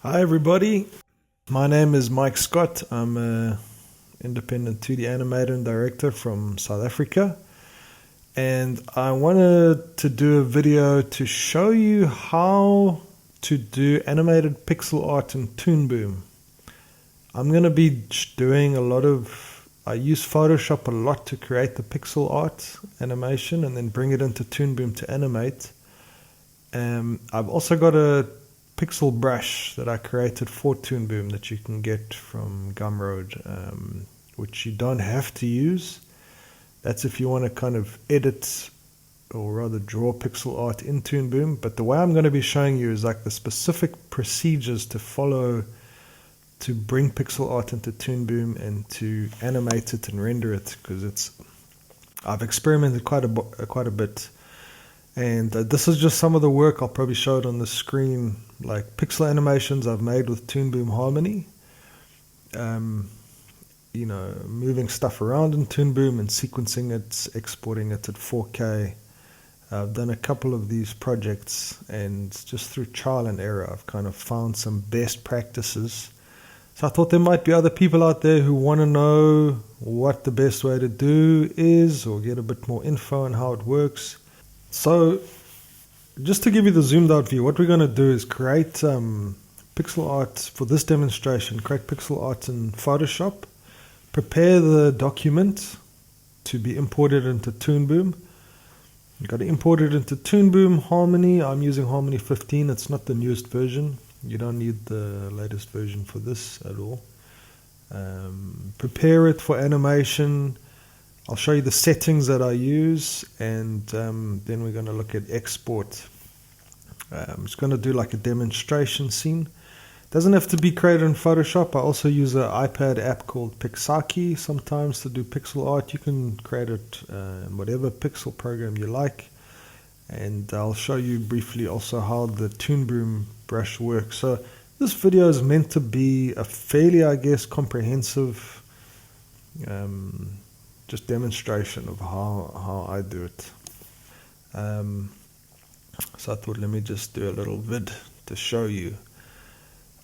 Hi everybody, my name is Mike Scott. I'm an independent 2D animator and director from South Africa, and I wanted to do a video to show you how to do animated pixel art in Toon. I'm going to be doing I use Photoshop a lot to create the pixel art animation and then bring it into Toon to animate. I've also got a pixel brush that I created for Toon that you can get from Gumroad, which you don't have to use. That's if you want to kind of edit or rather draw pixel art in Toon. But the way I'm going to be showing you is like the specific procedures to follow to bring pixel art into Toon and to animate it and render it, because I've experimented quite a bit. And this is just some of the work. I'll probably show it on the screen, like pixel animations I've made with Toon Harmony. Moving stuff around in Toon and sequencing it, exporting it at 4K. I've done a couple of these projects, and just through trial and error, I've kind of found some best practices. So I thought there might be other people out there who want to know what the best way to do is, or get a bit more info on how it works. So, just to give you the zoomed out view, what we're going to do is create pixel art for this demonstration. Create pixel art in Photoshop, prepare the document to be imported into Toon You've got to import it into Toon Harmony. I'm using Harmony 15. It's not the newest version. You don't need the latest version for this at all. Prepare it for animation. I'll show you the settings that I use, and then we're going to look at export. I'm just going to do like a demonstration scene. Doesn't have to be created in Photoshop. I also use an iPad app called Pixaki sometimes to do pixel art. You can create it in whatever pixel program you like. And I'll show you briefly also how the Toon brush works. So this video is meant to be a fairly, comprehensive just demonstration of how I do it. So I thought, let me just do a little vid to show you.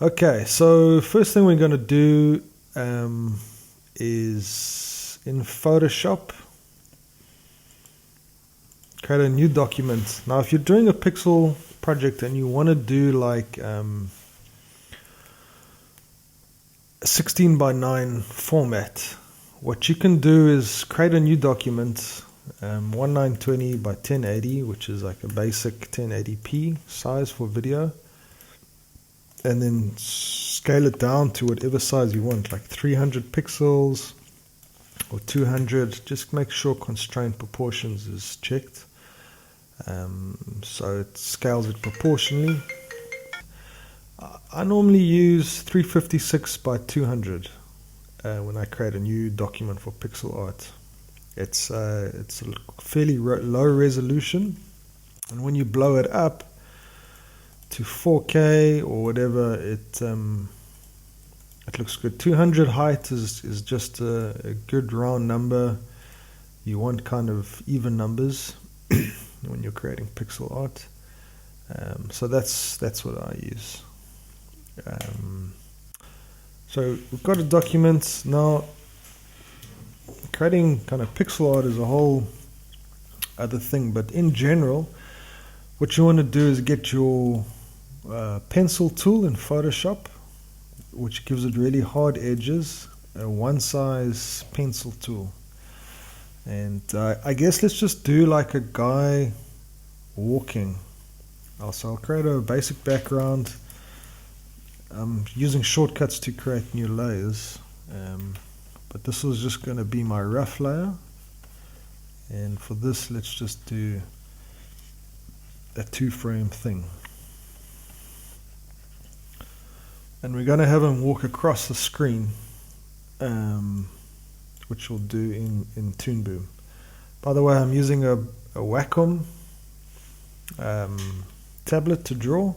Okay, so first thing we're going to do is in Photoshop, create a new document. Now if you're doing a pixel project and you want to do like 16:9 format, what you can do is create a new document, 1920 by 1080, which is like a basic 1080p size for video, and then scale it down to whatever size you want, like 300 pixels or 200. Just make sure constraint proportions is checked, so it scales it proportionally. I normally use 356 by 200 when I create a new document for pixel art. It's a fairly low resolution, and when you blow it up to 4K or whatever, it looks good. 200 height is just a good round number. You want kind of even numbers when you're creating pixel art. So that's what I use. So we've got a document now. Creating kind of pixel art is a whole other thing, but in general, what you want to do is get your pencil tool in Photoshop, which gives it really hard edges, a one size pencil tool. And I guess let's just do like a guy walking. Also, I'll create a basic background. I'm using shortcuts to create new layers, but this was just going to be my rough layer. And for this, let's just do a 2-frame thing. And we're going to have him walk across the screen, which we'll do in Toon. By the way, I'm using a Wacom tablet to draw.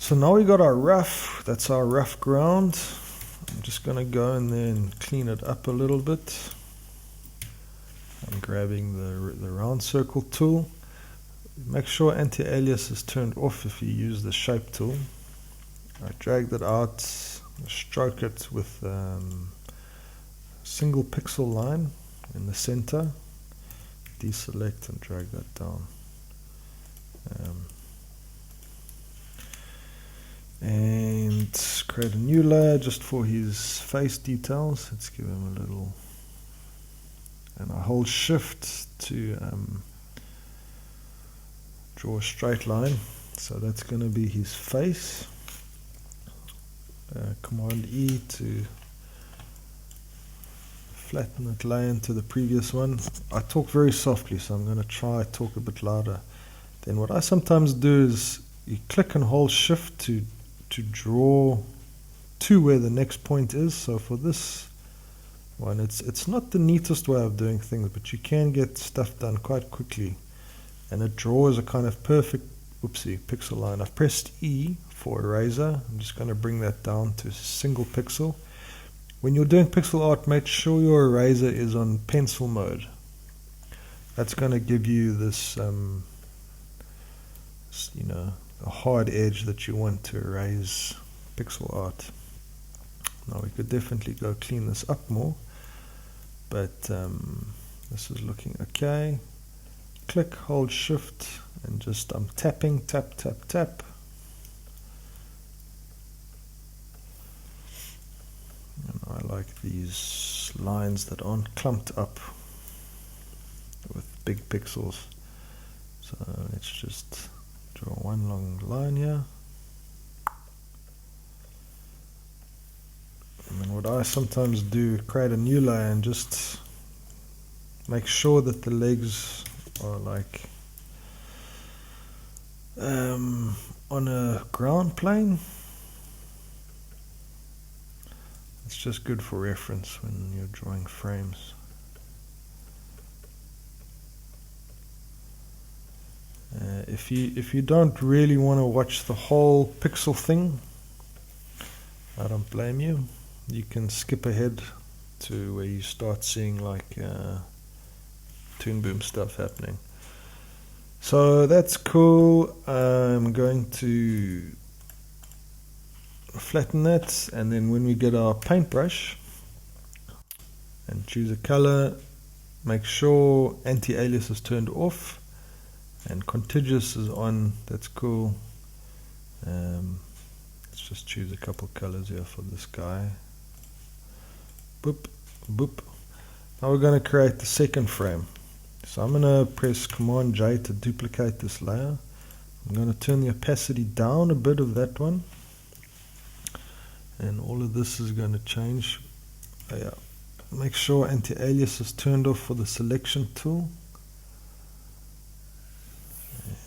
So now we got our rough, that's our rough ground. I'm just going to go in there and clean it up a little bit. I'm grabbing the round circle tool. Make sure anti-alias is turned off if you use the shape tool. I drag that out, stroke it with single pixel line in the center, deselect and drag that down. And create a new layer just for his face details. Let's give him a little, and I hold shift to draw a straight line. So that's going to be his face. Command E to flatten it, lay into the previous one. I talk very softly, so I'm going to try talk a bit louder. Then what I sometimes do is you click and hold shift to draw to where the next point is. So for this one, it's not the neatest way of doing things, but you can get stuff done quite quickly, and it draws a kind of perfect pixel line. I've pressed E for eraser. I'm just going to bring that down to a single pixel. When you're doing pixel art, make sure your eraser is on pencil mode. That's going to give you this a hard edge that you want to erase pixel art. Now we could definitely go clean this up more, but this is looking okay. Click, hold shift, and just I'm tapping, tap, tap, tap. And I like these lines that aren't clumped up with big pixels. So let's just draw one long line here. And then what I sometimes do, create a new layer and just make sure that the legs are like on a ground plane. It's just good for reference when you're drawing frames. If you don't really want to watch the whole pixel thing, I don't blame you. You can skip ahead to where you start seeing like Toon Boom stuff happening. So that's cool. I'm going to flatten that, and then when we get our paintbrush and choose a color, make sure anti-alias is turned off and contiguous is on. That's cool. Let's just choose a couple colors here for this guy. Boop, boop. Now we're going to create the second frame. So I'm going to press Command J to duplicate this layer. I'm going to turn the opacity down a bit of that one, and all of this is going to change. Make sure anti-alias is turned off for the selection tool.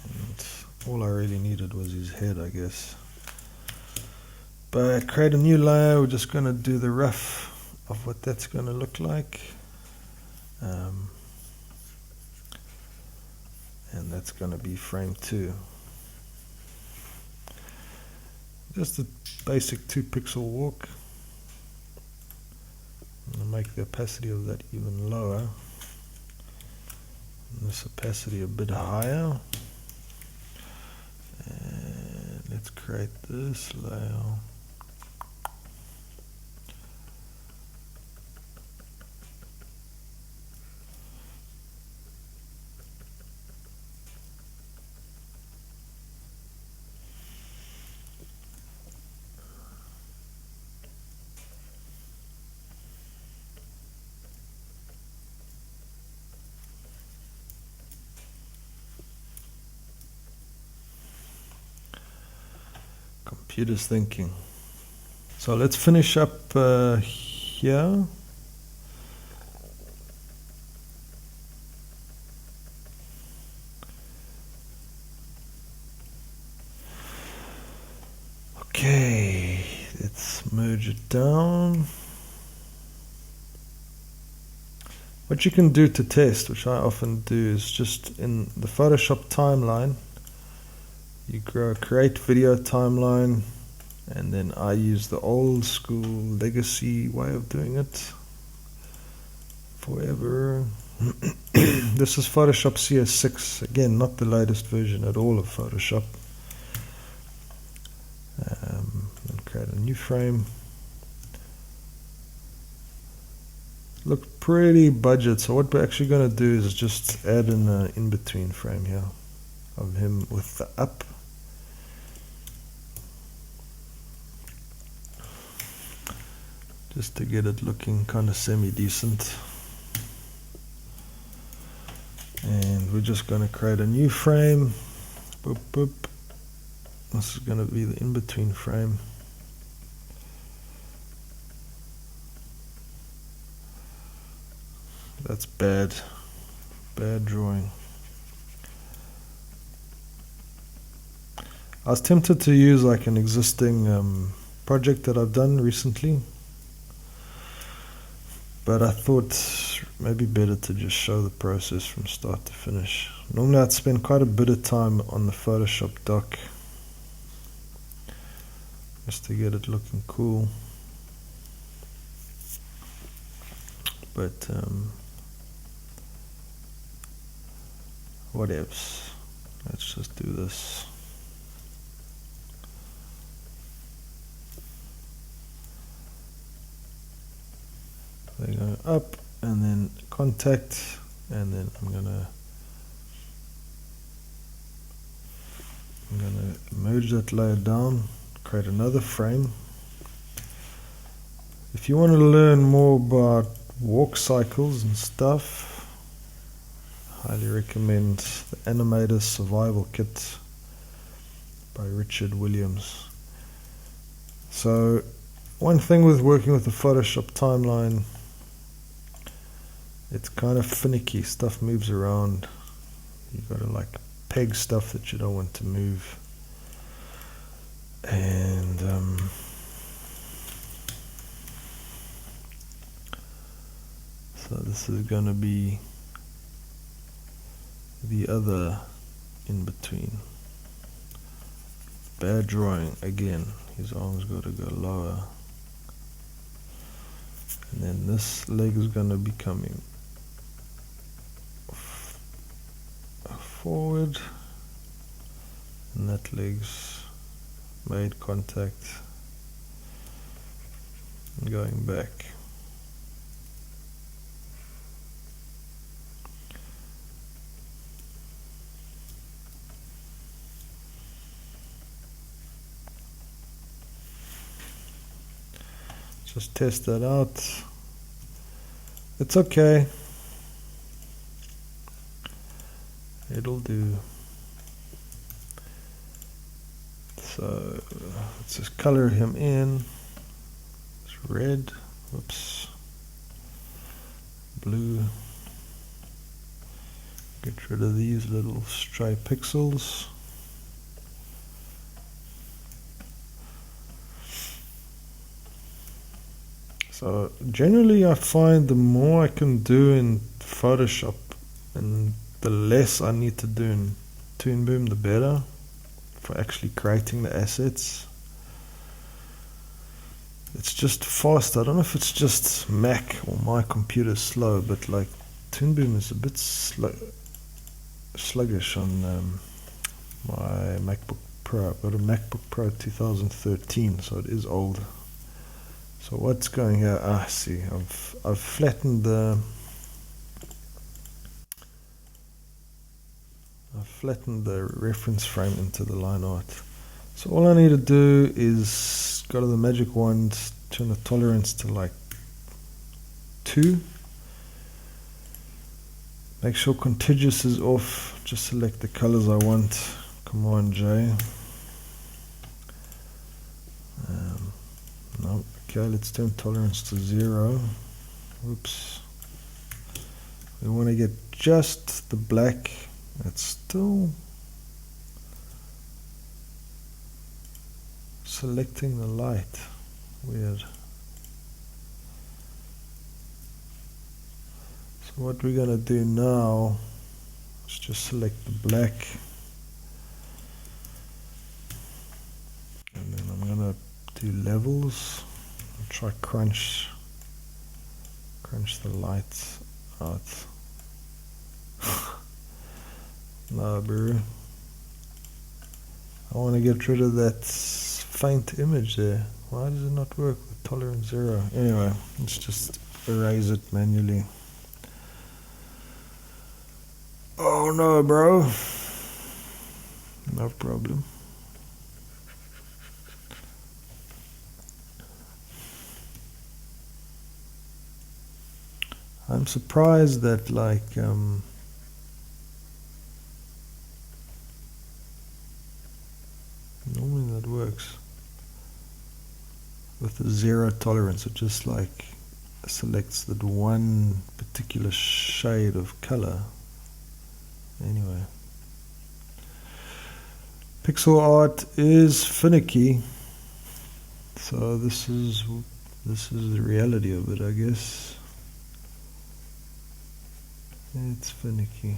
And all I really needed was his head, I guess. But create a new layer. We're just going to do the rough of what that's going to look like. And that's going to be frame 2. Just a basic 2 pixel walk. I'm going to make the opacity of that even lower, and this opacity a bit higher. And let's create this layer. Computer's thinking. So let's finish up here. Okay, let's merge it down. What you can do to test, which I often do, is just in the Photoshop timeline, you create video timeline, and then I use the old school legacy way of doing it forever. This is Photoshop CS6, again not the latest version at all of Photoshop. create a new frame. Look pretty budget, so what we're actually going to do is just add an in-between frame here of him with the up. Just to get it looking kind of semi-decent. And we're just going to create a new frame. Boop, boop. This is going to be the in-between frame. That's bad. Bad drawing. I was tempted to use like an existing project that I've done recently, but I thought maybe better to just show the process from start to finish. Normally I'd spend quite a bit of time on the Photoshop dock just to get it looking cool, but whatevs. Let's just do this. They go up and then contact, and then I'm gonna merge that layer down, create another frame. If you want to learn more about walk cycles and stuff, highly recommend the Animator Survival Kit by Richard Williams. So one thing with working with the Photoshop timeline, it's kind of finicky, stuff moves around. You've got to like peg stuff that you don't want to move. And so this is going to be the other in between. Bad drawing again. His arm's got to go lower. And then this leg is going to be coming forward, and that leg's made contact and going back. Just test that out. It's okay. It'll do. So let's just color him in. It's red. Whoops. Blue. Get rid of these little stray pixels. So generally I find the more I can do in Photoshop and the less I need to do in Toon, the better for actually creating the assets. It's just fast. I don't know if it's just Mac or my computer's slow, but like Toon is a bit sluggish on my MacBook Pro. I've got a MacBook Pro 2013, so it is old. So what's going here? I see. I've flattened the reference frame into the line art. So all I need to do is go to the magic wand, turn the tolerance to like 2. Make sure contiguous is off. Just select the colors I want. Command J. No. Okay, let's turn tolerance to 0. Oops. We want to get just the black. It's still selecting the light. Weird. So what we're going to do now is just select the black. And then I'm going to do levels. I'll try crunch the lights out. No, bro. I want to get rid of that faint image there. Why does it not work with tolerance 0? Anyway, let's just erase it manually. Oh no, bro. No problem. I'm surprised that like normally that works with the 0 tolerance. It just like selects that one particular shade of color. Anyway, pixel art is finicky, so this is the reality of it, I guess. It's finicky.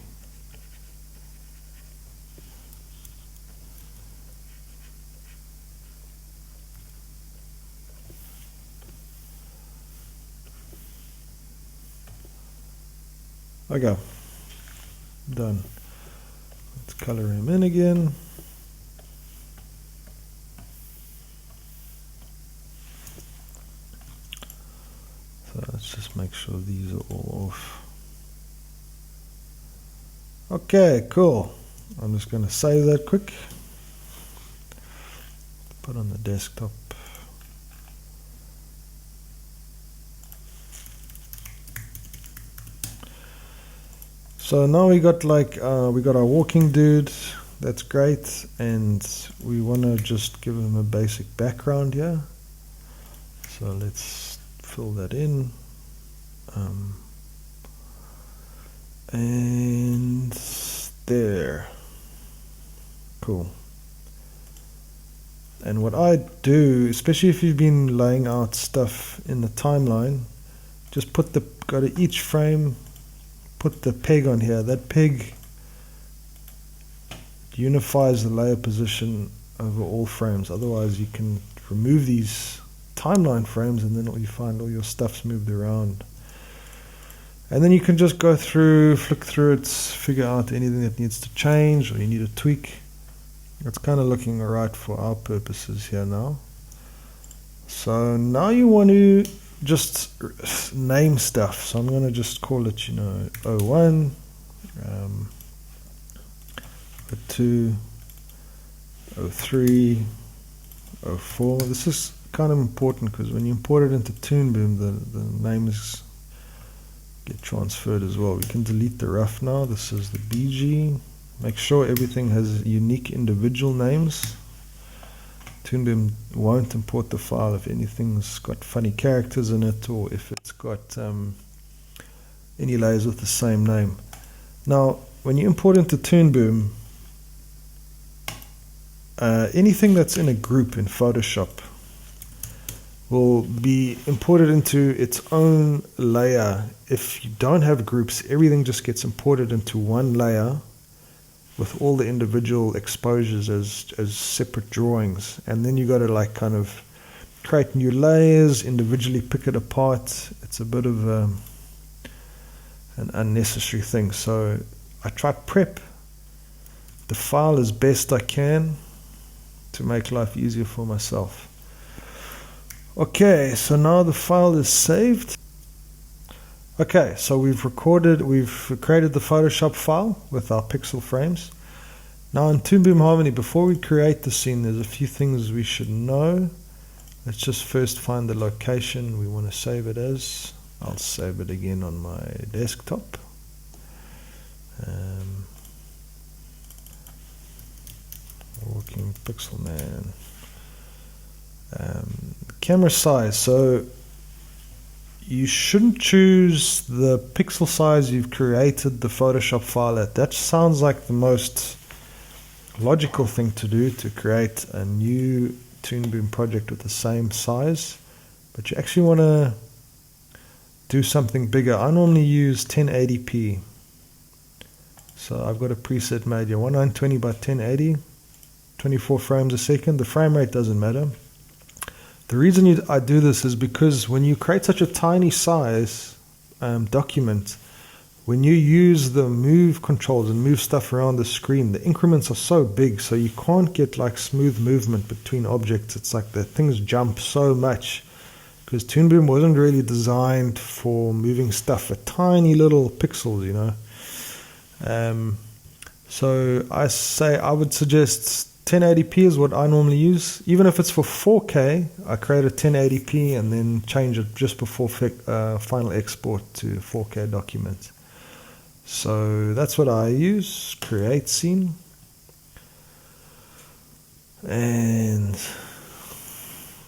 Okay, done. Let's color him in again. So let's just make sure these are all off. Okay, cool. I'm just going to save that quick. Put on the desktop. So now we got like we got our walking dude. That's great, and we want to just give him a basic background here. So let's fill that in. And there. Cool. And what I do, especially if you've been laying out stuff in the timeline, just go to each frame, put the peg on here. That peg unifies the layer position over all frames. Otherwise you can remove these timeline frames and then you find all your stuff's moved around. And then you can just go through, flick through it, figure out anything that needs to change or you need to tweak. It's kind of looking alright for our purposes here now. So now you want to just name stuff. So I'm going to just call it, 01, 02, 03, 04. This is kind of important because when you import it into Toon Boom, the names get transferred as well. We can delete the rough now. This is the BG. Make sure everything has unique individual names. Toon Boom won't import the file if anything's got funny characters in it or if it's got any layers with the same name. Now, when you import into Toon Boom, anything that's in a group in Photoshop will be imported into its own layer. If you don't have groups, everything just gets imported into one layer with all the individual exposures as separate drawings, and then you got to like kind of create new layers, individually pick it apart. It's a bit of an unnecessary thing. So I try prep the file as best I can to make life easier for myself. Okay, so now the file is saved. Okay, so we've created the Photoshop file with our pixel frames. Now in Toon Boom Harmony, before we create the scene, there's a few things we should know. Let's just first find the location we want to save it as. I'll save it again on my desktop. Walking Pixel Man. Camera size. So you shouldn't choose the pixel size you've created the Photoshop file at. That sounds like the most logical thing to do, to create a new Toon Boom project with the same size. But you actually want to do something bigger. I normally use 1080p. So I've got a preset made here, 1920 by 1080, 24 frames a second. The frame rate doesn't matter. The reason I do this is because when you create such a tiny size document, when you use the move controls and move stuff around the screen, the increments are so big, so you can't get like smooth movement between objects. It's like the things jump so much, because Toon Boom wasn't really designed for moving stuff at tiny little pixels, you know. So I would suggest 1080p is what I normally use. Even if it's for 4K, I create a 1080p and then change it just before final export to 4K document. So that's what I use, create scene. And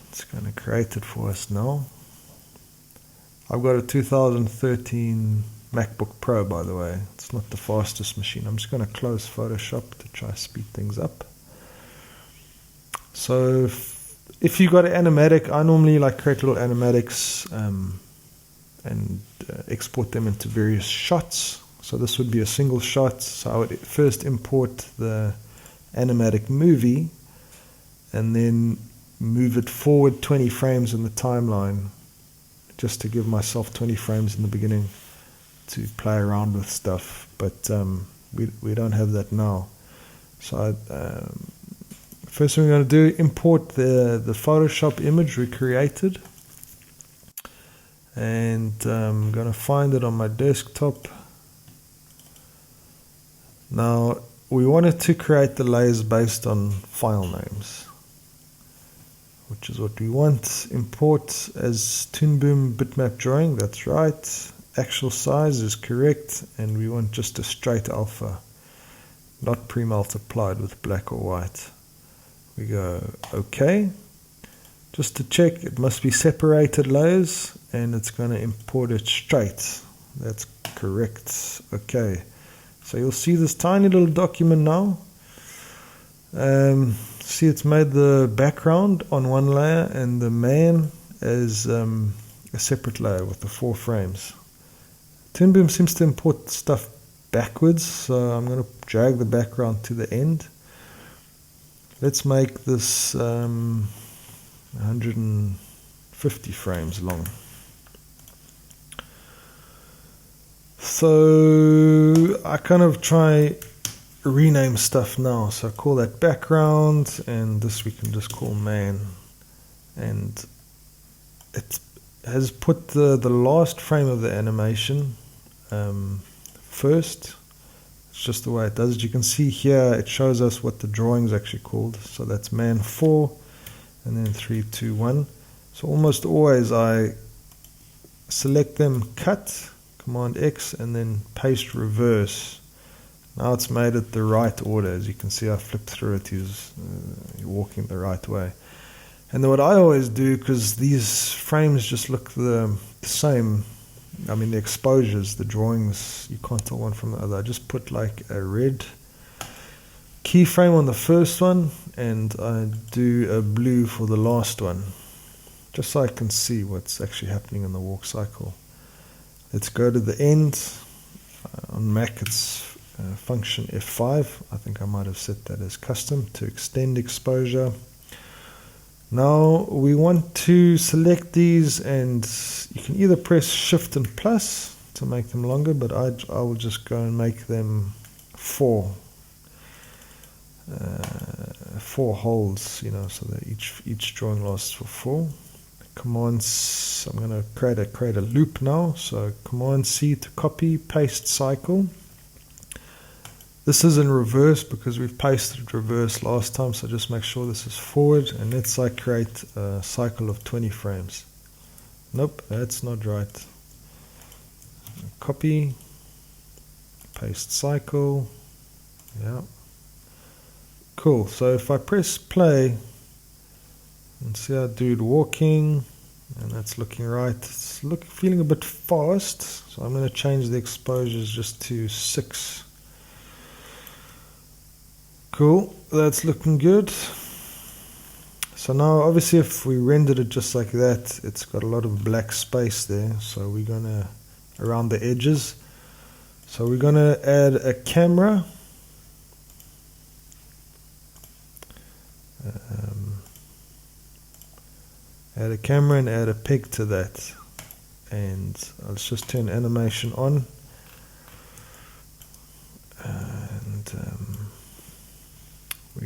it's going to create it for us now. I've got a 2013 MacBook Pro, by the way. It's not the fastest machine. I'm just going to close Photoshop to try to speed things up. So if you got an animatic, I normally like create little animatics and export them into various shots. So this would be a single shot. So I would first import the animatic movie and then move it forward 20 frames in the timeline, just to give myself 20 frames in the beginning to play around with stuff. But we don't have that now. So first thing we're going to do, import the Photoshop image we created. And I'm going to find it on my desktop. Now, we wanted to create the layers based on file names, which is what we want. Import as Toon Boom bitmap drawing, that's right. Actual size is correct, and we want just a straight alpha, not pre-multiplied with black or white. We go OK. Just to check, it must be separated layers, and it's going to import it straight. That's correct. OK. So you'll see this tiny little document now. See, it's made the background on one layer and the man as a separate layer with the 4 frames. Toon Boom seems to import stuff backwards, so I'm going to drag the background to the end. Let's make this 150 frames long. So I kind of try rename stuff now. So I call that background, and this we can just call man. And it has put the last frame of the animation first. It's just the way it does it. You can see here it shows us what the drawing is actually called. So that's man 4, and then 3, 2, 1. So almost always I select them, cut, Command X, and then paste reverse. Now it's made it the right order. As you can see, I flipped through it. He's walking the right way. And then what I always do, because these frames just look the same, I mean the exposures, the drawings, you can't tell one from the other. I just put like a red keyframe on the first one, and I do a blue for the last one, just so I can see what's actually happening in the walk cycle. Let's go to the end. On Mac it's function F5. I think I might have set that as custom to extend exposure. Now we want to select these, and you can either press Shift and plus to make them longer, but I will just go and make them 4 holds, you know, so that each drawing lasts for 4. Commands, I'm going to create a loop now. So Command C to copy, paste cycle. This is in reverse because we've pasted reverse last time, so just make sure this is forward, and let's create a cycle of 20 frames. Nope, that's not right. Copy, paste cycle. Yeah. Cool. So if I press play and see our dude walking, and that's looking right. It's feeling a bit fast, so I'm going to change the exposures just to 6. Cool, that's looking good. So now obviously if we rendered it just like that, it's got a lot of black space there, so we're going to, around the edges, so we're going to add a camera. Add a camera and add a peg to that, and let's just turn animation on.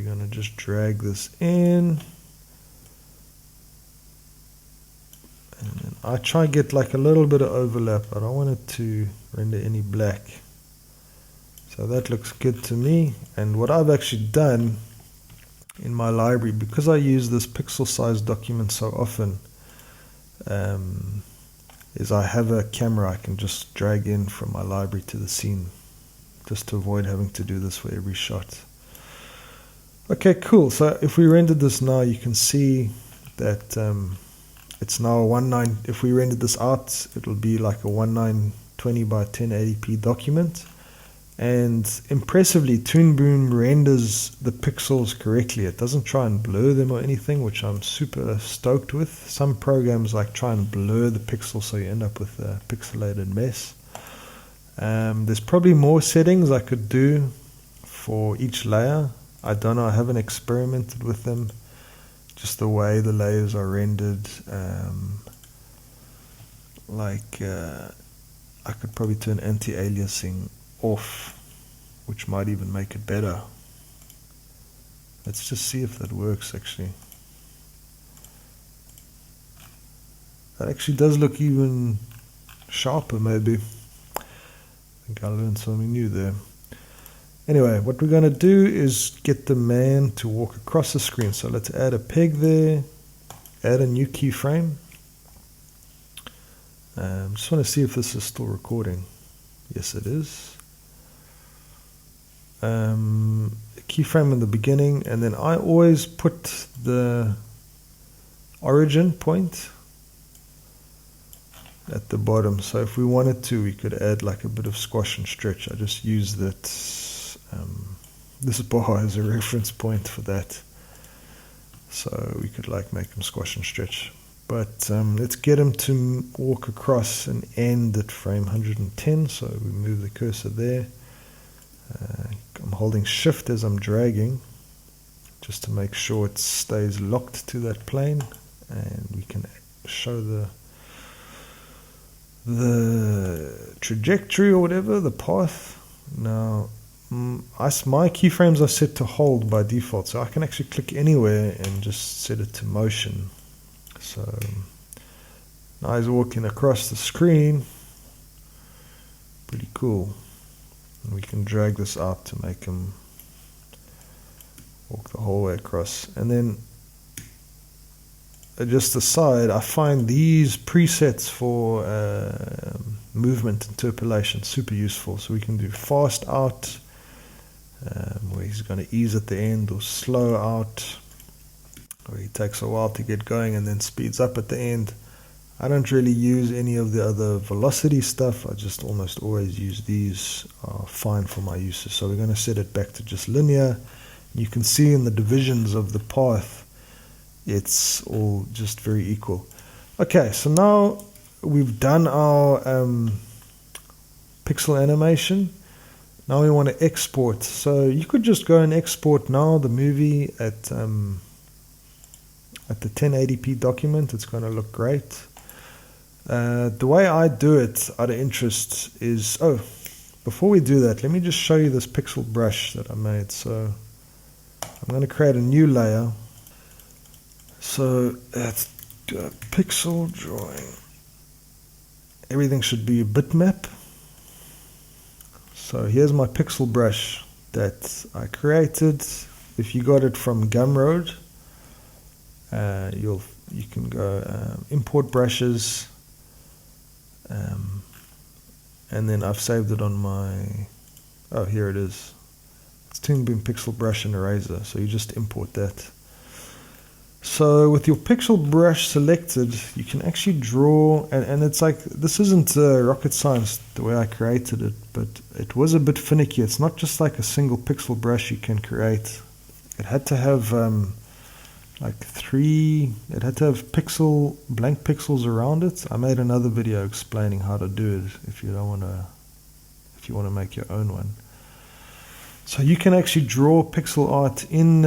we're going to just drag this in. And then I try and get like a little bit of overlap. I don't want it to render any black. So that looks good to me. And what I've actually done in my library, because I use this pixel size document so often, is I have a camera I can just drag in from my library to the scene, just to avoid having to do this for every shot. Okay, cool. So if we rendered this now, you can see that it's now a 19. If we rendered this out, it'll be like a 1920 by 1080p document. And impressively, Toon Boom renders the pixels correctly. It doesn't try and blur them or anything, which I'm super stoked with. Some programs like try and blur the pixels so you end up with a pixelated mess. There's probably more settings I could do for each layer. I don't know, I haven't experimented with them. Just the way the layers are rendered. I could probably turn anti-aliasing off, which might even make it better. Let's just see if that works actually. That actually does look even sharper maybe. I think I learned something new there. Anyway, what we're going to do is get the man to walk across the screen. So let's add a peg there, add a new keyframe. Just want to see if this is still recording. Yes, it is. Keyframe in the beginning, and then I always put the origin point at the bottom. So if we wanted to, we could add like a bit of squash and stretch. I just use that. This bar as a reference point for that. So we could like make him squash and stretch. But let's get him to walk across and end at frame 110. So we move the cursor there. I'm holding shift as I'm dragging, just to make sure it stays locked to that plane, and we can show the trajectory or whatever, the path. Now, my keyframes are set to hold by default, so I can actually click anywhere and just set it to motion. So now he's walking across the screen. Pretty cool. And we can drag this out to make him walk the whole way across. And then just aside, I find these presets for movement interpolation super useful. So we can do fast out, where he's going to ease at the end, or slow out, where he takes a while to get going and then speeds up at the end. I don't really use any of the other velocity stuff. I just almost always use these. Are fine for my uses. So we're going to set it back to just linear. You can see in the divisions of the path, it's all just very equal. Okay, so now we've done our pixel animation. Now we want to export. So you could just go and export now the movie at the 1080p document. It's going to look great. The way I do it out of interest is, before we do that, let me just show you this pixel brush that I made. So I'm going to create a new layer. So let's do a pixel drawing. Everything should be a bitmap. So here's my pixel brush that I created. If you got it from Gumroad, you can go import brushes. And then I've saved it on my, here it is. It's Toon Boom Pixel Brush and Eraser. So you just import that. So with your pixel brush selected, you can actually draw, and it's like, this isn't rocket science the way I created it, but it was a bit finicky. It's not just like a single pixel brush you can create. It had to have it had to have blank pixels around it. I made another video explaining how to do it if you want to make your own one. So you can actually draw pixel art in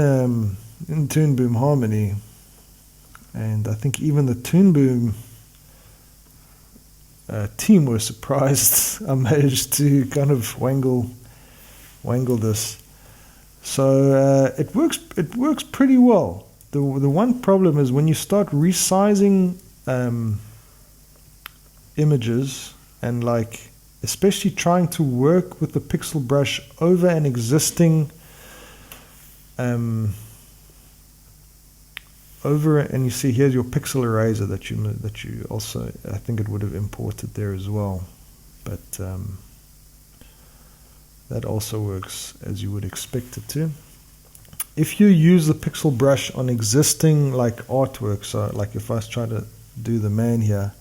Toon Boom Harmony, and I think even the Toon Boom team were surprised I managed to kind of wangle this. So it works pretty well. The one problem is when you start resizing images, and like especially trying to work with the pixel brush over an existing and you see here's your pixel eraser that you also, I think it would have imported there as well, but that also works as you would expect it to. If you use the pixel brush on existing like artwork, so like if I was trying to do the man here,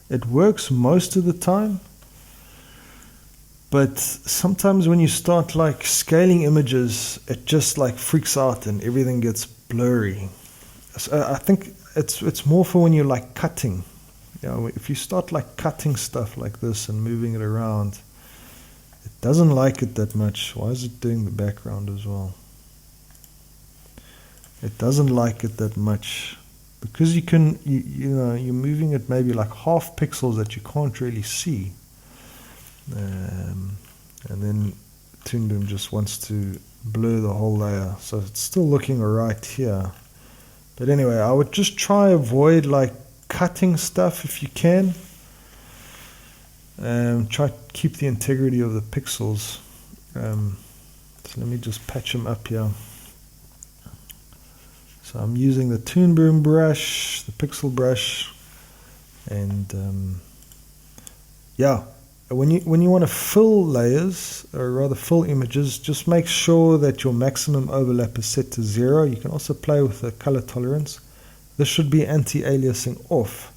it works most of the time, but sometimes when you start like scaling images, it just like freaks out and everything gets blurry. So I think it's more for when you're like cutting. You know, if you start like cutting stuff like this and moving it around, it doesn't like it that much. Why is it doing the background as well? It doesn't like it that much because you know you're moving it maybe like half pixels that you can't really see, and then Toon Boom just wants to blur the whole layer, so it's still looking alright here. But anyway, I would just try avoid like cutting stuff if you can. Try to keep the integrity of the pixels. So let me just patch them up here. So I'm using the Toon Boom brush, the pixel brush, and yeah, when you want to fill layers, or rather fill images, just make sure that your maximum overlap is set to 0. You can also play with the color tolerance. This should be anti-aliasing off.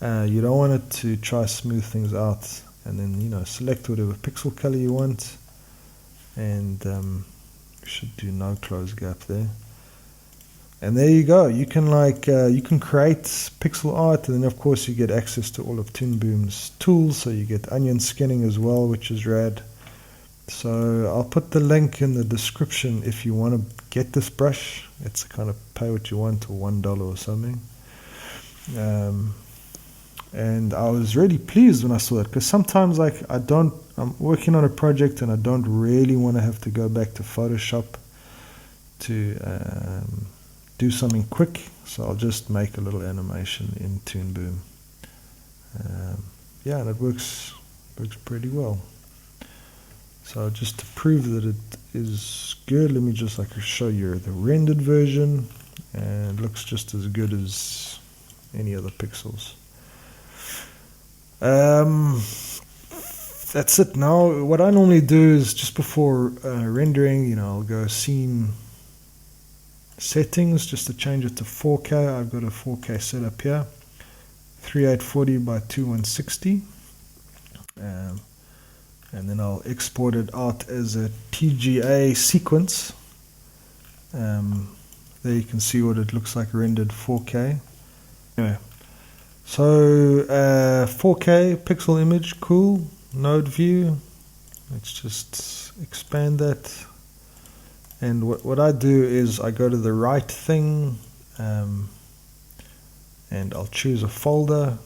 You don't want it to try smooth things out, and then select whatever pixel color you want, and you should do no close gap there. And there you go. You can you can create pixel art, and then of course you get access to all of Toon Boom's tools. So you get onion skinning as well, which is rad. So I'll put the link in the description if you want to get this brush. It's kind of pay what you want, or $1 or something. And I was really pleased when I saw it, because sometimes I'm working on a project and I don't really want to have to go back to Photoshop to do something quick, so I'll just make a little animation in Toon Boom. Yeah, and it works pretty well. So just to prove that it is good, let me just show you the rendered version, and it looks just as good as any other pixels. That's it. Now what I normally do is just before rendering, I'll go scene settings just to change it to 4K. I've got a 4K setup here, 3840 by 2160, and then I'll export it out as a TGA sequence. There you can see what it looks like rendered 4K. Anyway, so 4K pixel image, cool. Node view, let's just expand that. And what I do is I go to the right thing, and I'll choose a folder,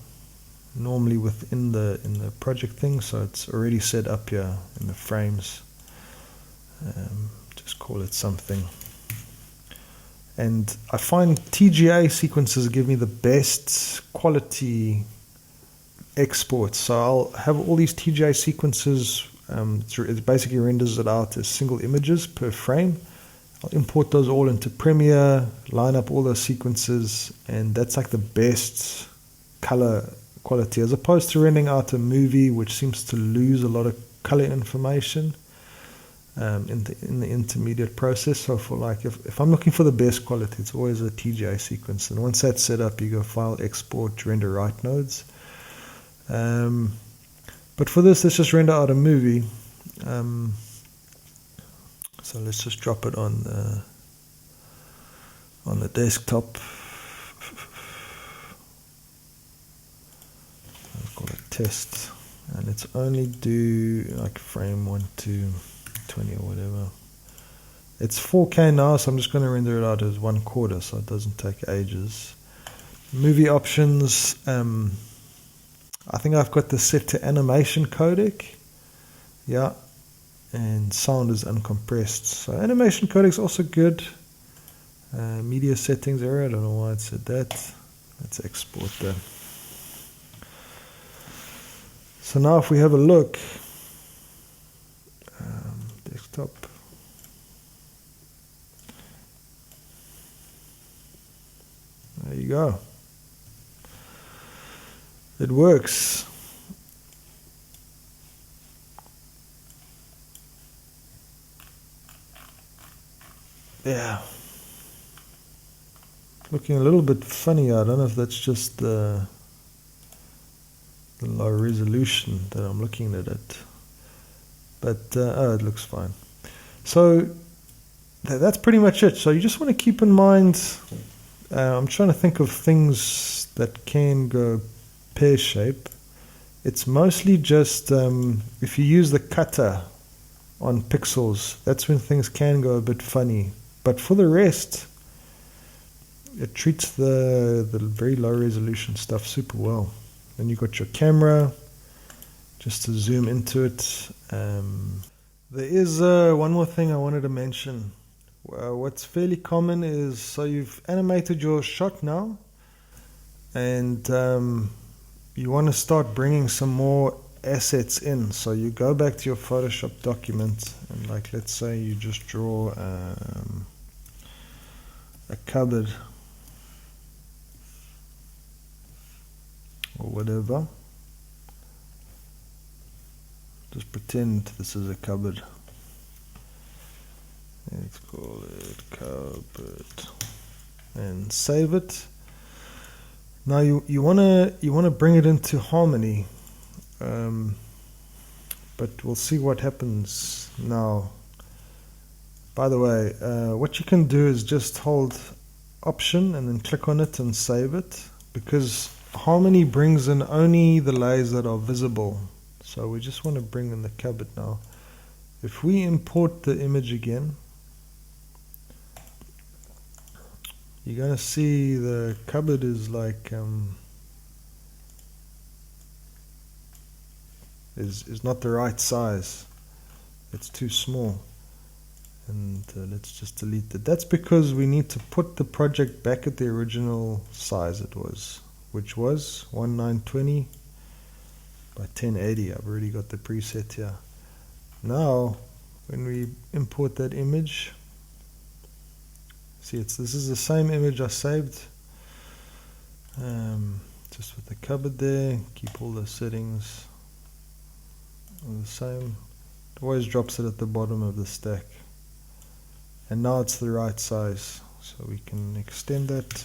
normally within in the project thing, so it's already set up here in the frames. Just call it something. And I find TGA sequences give me the best quality exports. So I'll have all these TGA sequences. It basically renders it out as single images per frame. I'll import those all into Premiere, line up all those sequences, and that's like the best color quality, as opposed to rendering out a movie which seems to lose a lot of color information in the intermediate process. So for if I'm looking for the best quality, it's always a TGA sequence, and once that's set up, you go File, Export, Render Right nodes. But for this, let's just render out a movie. So let's just drop it on the desktop. I'll call it test, and let's only do frame 1 to 20 or whatever. It's 4K now, so I'm just going to render it out as 1/4, so it doesn't take ages. Movie options. I think I've got this set to animation codec. Yeah. and sound is uncompressed. So animation codec also good. Media settings error, I don't know why it said that. Let's export that. So now if we have a look, desktop. There you go. It works. Yeah. Looking a little bit funny. I don't know if that's just the low resolution that I'm looking at it. But, oh, it looks fine. So, that's pretty much it. So you just want to keep in mind, I'm trying to think of things that can go pear shape. It's mostly just if you use the cutter on pixels, that's when things can go a bit funny. But for the rest, it treats the very low resolution stuff super well. Then you've got your camera, just to zoom into it. There is one more thing I wanted to mention. What's fairly common is, so you've animated your shot now, and you want to start bringing some more assets in. So you go back to your Photoshop document, and like let's say you just draw a cupboard or whatever. Just pretend this is a cupboard. Let's call it cupboard and save it. Now you wanna bring it into Harmony, but we'll see what happens now. By the way, what you can do is just hold Option and then click on it and save it, because Harmony brings in only the layers that are visible. So we just want to bring in the cupboard now. If we import the image again, you're going to see the cupboard is like is not the right size. It's too small. And let's just delete that. That's because we need to put the project back at the original size it was, which was 1920 by 1080. I've already got the preset here. Now when we import that image, see, this is the same image I saved, just with the cupboard there. Keep all the settings the same. It always drops it at the bottom of the stack, and now it's the right size, so we can extend that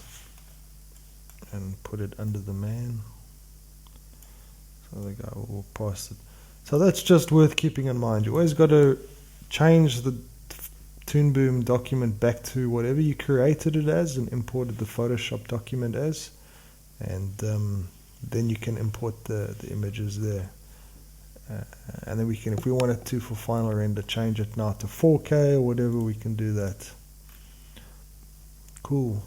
and put it under the man, so the guy will walk past it. So that's just worth keeping in mind. You always got to change the Toon Boom document back to whatever you created it as and imported the Photoshop document as, and then you can import the images there. And then we can, if we wanted to for final render, change it now to 4K or whatever, we can do that. Cool.